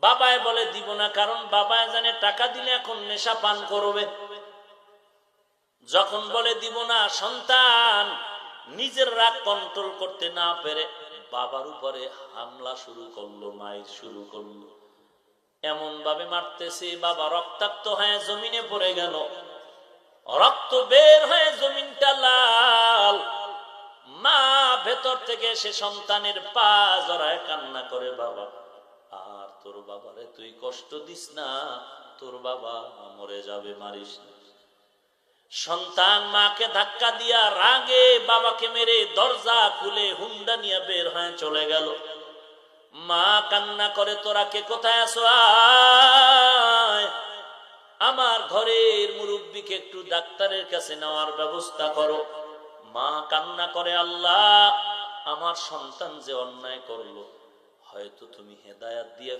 বাবায় বলে দিব না, কারণ বাবায় জানে টাকা দিলে এখন নেশা পান করবে। যখন বলে দিব না, সন্তান নিজের রাগ কন্ট্রোল করতে না পেরে বাবার উপরে হামলা শুরু করলো, মায়ের শুরু করলো। এমন ভাবে মারতেছে, বাবা রক্তাক্ত হয়ে জমিনে পড়ে গেল, রক্ত বের হয়ে জমিনটা লাল। মা ভেতর থেকে সে সন্তানের পা জড়ায় কান্না করে, বাবা আর তোর বাবারে তুই কষ্ট দিস না, তোর বাবা মরে যাবে, মারিস না। সন্তান মাকে ধাক্কা দিয়া রাগে বাবাকে মেরে দরজা খুলে হুন্ডা নিয়ে বের হয়ে চলে গেল। মা কান্না করে, তোরা কে কোথায় আছো, আয় আমার ঘরের মুরব্বীকে একটু ডাক্তারের কাছে নেওয়ার ব্যবস্থা করো। মা কান্না করে, আল্লাহ আমার সন্তান যে অন্যায় করলো, হয়তো তুমি হেদায়েত দিয়ে